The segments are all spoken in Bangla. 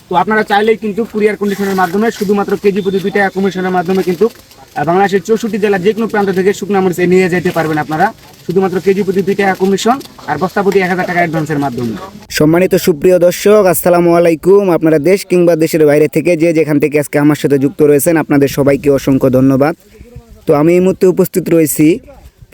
তো আপনারা চাইলেই কিন্তু কুরিয়ার কন্ডিশনের মাধ্যমে শুধুমাত্র কেজি প্রতি 2 টাকা কমিশনের মাধ্যমে কিন্তু বাংলাদেশের 64 জেলার যে কোনো প্রান্ত থেকে শুকনা মরিচ নিয়ে যেতে পারবেন আপনারা, শুধুমাত্র কেজি প্রতি 2 টাকা কমিশন আর বস্তা প্রতি 1000 টাকা অ্যাডভান্সের মাধ্যমে। সম্মানিত সুপ্রিয় দর্শক, আসসালামু আলাইকুম। আপনারা দেশ কিংবা দেশের বাইরে থেকে যে যেখান থেকে আজকে আমার সাথে যুক্ত রয়েছেন আপনাদের সবাইকে অসংখ্য ধন্যবাদ। তো আমি এই মুহূর্তে উপস্থিত রয়েছি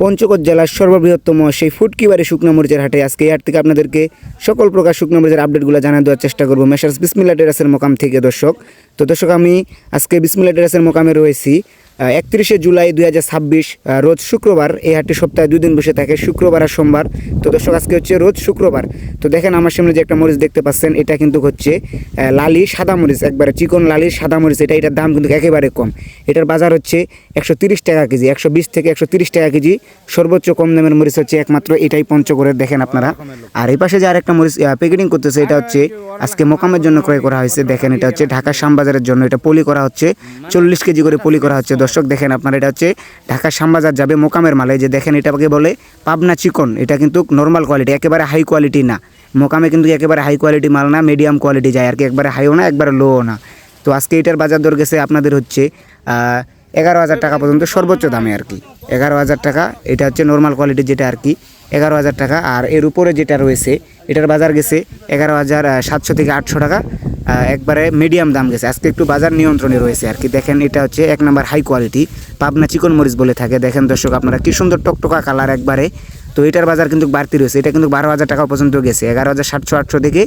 পঞ্চগড় জেলার সর্ববৃহত্তম সেই ফুটকিবাড়ি শুকনো মরিচের হাটে। আজকে এই হাট থেকে আপনাদেরকে সকল প্রকার শুকনো মরিচের আপডেটগুলো জানিয়ে দেওয়ার চেষ্টা করবো মেসার্স বিসমিল্লাহ টেরাসের মোকাম থেকে। দর্শক আমি আজকে বিসমিল্লাহ টেরাসের মোকামে রয়েছি 31শে জুলাই 2026 রোজ শুক্রবার। এই হাটটি সপ্তাহে 2 দিন বসে থাকে, শুক্রবার আর সোমবার। তো দর্শক আজকে হচ্ছে রোজ শুক্রবার। তো দেখেন আমার সামনে যে একটা মরিচ দেখতে পাচ্ছেন, এটা কিন্তু হচ্ছে লালি সাদা মরিচ, একবারে চিকন লালি সাদা মরিচ। এটার দাম কিন্তু একেবারে কম। এটার বাজার হচ্ছে 130 টাকা কেজি, 120 থেকে 130 টাকা কেজি। সর্বোচ্চ কম দামের মরিচ হচ্ছে একমাত্র এটাই পঞ্চগড়ের, দেখেন আপনারা। আর এই পাশে যে আরেকটা মরিচ প্যাকেটিং করতেছে, এটা হচ্ছে আজকে মোকামের জন্য ক্রয় করা হয়েছে। দেখেন এটা হচ্ছে ঢাকা শ্যামবাজারের জন্য, এটা পলি করা হচ্ছে, 40 কেজি করে পলি করা হচ্ছে। দর্শক দেখেন আপনারা, এটা হচ্ছে ঢাকা শ্যামবাজার যাবে মোকামের মালে। যে দেখেন এটাকে বলে পাবনা চিকন, এটা কিন্তু নর্মাল কোয়ালিটি, একেবারে হাই কোয়ালিটি না। মোকামে কিন্তু একেবারে হাই কোয়ালিটি মাল না, মিডিয়াম কোয়ালিটি যায় আর কি, একবারে হাইও না একবারে লোও না। তো আজকে এটার বাজার দর গেছে আপনাদের হচ্ছে 11,000 টাকা পর্যন্ত সর্বোচ্চ দামে আর কি, 11,000 টাকা। এটা হচ্ছে নর্মাল কোয়ালিটি যেটা আর কি, 11,000 টাকা। আর এর উপরে যেটা রয়েছে এটার বাজার গেছে 11,700 থেকে 800 টাকা, একবারে মিডিয়াম দাম গেছে। আজকে একটু বাজার নিয়ন্ত্রণে রয়েছে আর কি। দেখেন এটা হচ্ছে 1 নম্বর হাই কোয়ালিটি পাবনা চিকন মরিচ বলে থাকে। দেখেন দর্শক আপনারা কি সুন্দর টকটকা কালার একবারে। তো এটার বাজার কিন্তু বাড়তি রয়েছে, এটা কিন্তু 12,000 টাকা পর্যন্ত গেছে, 11,700 থেকে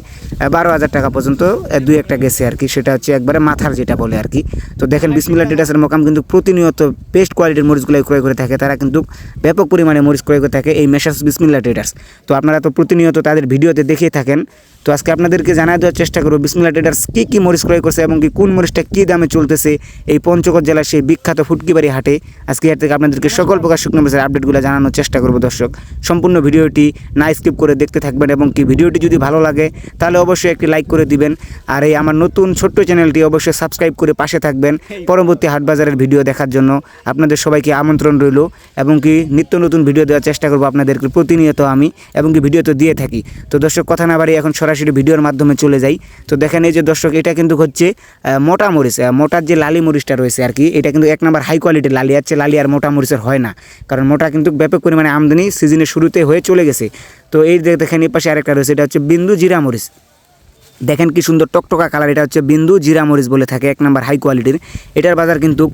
12,000 টাকা পর্যন্ত 2-1টা গেছে আর কি। সেটা হচ্ছে একবারে মাথার যেটা বলে আর কি। তো দেখেন বিসমিল্লাহ টেরাসের মোকাম কিন্তু প্রতিনিয়ত বেস্ট কোয়ালিটির মরিচগুলো ক্রয় করে থাকে, তারা কিন্তু ব্যাপক পরিমাণে মরিচ ক্রয় করে থাকে এই মেসার্স বিসমিল্লাহ টেরাস। তো আপনারা তো প্রতিনিয়ত তাদের ভিডিওতে দেখেই থাকেন। তো আজকে আপনাদেরকে জানাই দেওয়ার চেষ্টা করব বিসমিল্লাহ টেরাস কী মরিচ ক্রয় করছে এবং কি কোন মরিচটা কী দামে চলতেছে এই পঞ্চগড় জেলার সেই বিখ্যাত ফুটকিবাড়ি হাটে। আজকে এর থেকে আপনাদেরকে সকল প্রকার শুকনো মরিচের আপডেটগুলো জানানোর চেষ্টা করব। দর্শক সম্পূর্ণ ভিডিওটি না স্কিপ করে দেখতে থাকবেন এবং কি ভিডিওটি যদি ভালো লাগে তাহলে অবশ্যই একটি লাইক করে দিবেন। আর এই আমার নতুন ছোট্ট চ্যানেলটি অবশ্যই সাবস্ক্রাইব করে পাশে থাকবেন পরবর্তী হাটবাজারের ভিডিও দেখার জন্য। আপনাদের সবাইকে আমন্ত্রণ রইল এবং কি নিত্য নতুন ভিডিও দেওয়ার চেষ্টা করব আপনাদেরকে প্রতিনিয়ত আমি, এবং কি ভিডিও তো দিয়ে থাকি। তো দর্শক কথা না বাড়িয়ে এখন সরাসরি ভিডিওর মাধ্যমে চলে যাই। তো দেখেন এই যে দর্শক, এটা কিন্তু হচ্ছে মোটা মরিচ, মোটার যে লালি মরিচটা রয়েছে আর কি, এটা কিন্তু 1 নম্বর হাই কোয়ালিটির লালি। আছে লালি আর মোটা মরিচের হয় না, কারণ মোটা কিন্তু ব্যাপক পরিমাণে আমদানি সিজনের শুরুতে হয়ে চলে গেছে। তো এই দেখেন এই পাশে আরেকটা রয়েছে, এটা হচ্ছে বিন্দু জিরা মরিচ। দেখেন কি সুন্দর টকটকা কালার, এটা হচ্ছে বিন্দু জিরা মরিচ বলে থাকে, 1 নম্বর হাই কোয়ালিটির। এটার বাজার কিন্তু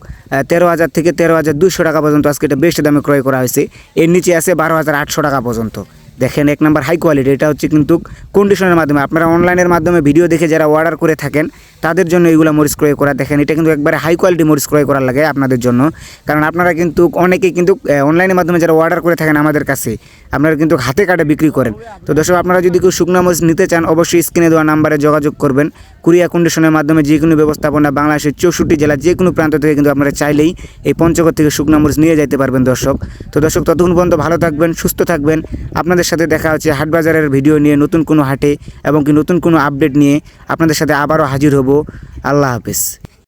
13,000 থেকে 13,200 টাকা পর্যন্ত আজকে এটা বেস্ট দামে ক্রয় করা হয়েছে। এর নিচে আছে 12,800 টাকা পর্যন্ত। দেখেন 1 নম্বর হাই কোয়ালিটি, এটা হচ্ছে কিন্তু কন্ডিশনের মাধ্যমে, আপনারা অনলাইনের মাধ্যমে ভিডিও দেখে যারা অর্ডার করে থাকেন তাদের জন্য এইগুলো মরিচ ক্রয় করা। দেখেন এটা কিন্তু একবারে হাই কোয়ালিটি মরিচ ক্রয় করার লাগে আপনাদের জন্য, কারণ আপনারা কিন্তু অনেকেই কিন্তু অনলাইনের মাধ্যমে যারা অর্ডার করে থাকেন আমাদের কাছে, আপনারা কিন্তু হাতে কাটে বিক্রি করেন। তো দর্শক আপনারা যদি কেউ শুকনো মরিচ নিতে চান অবশ্যই স্ক্রিনে দেওয়া নাম্বারে যোগাযোগ করবেন। কুরিয়ার কন্ডিশনের মাধ্যমে যে কোনো ব্যবস্থাপনা বাংলাদেশের 64 জেলার যে কোনো প্রান্ত থেকে কিন্তু আপনারা চাইলেই এই পঞ্চগড় থেকে শুকনো মরিচ নিয়ে যেতে পারবেন দর্শক। তো দর্শক ততক্ষণ পর্যন্ত ভালো থাকবেন, সুস্থ থাকবেন। আপনাদের সাথে দেখা হচ্ছে হাটবাজারের ভিডিও নিয়ে, নতুন কোনো হাটে এবং কি নতুন কোনো আপডেট নিয়ে আপনাদের সাথে আবারও হাজির হব। আল্লাহ হাফেজ।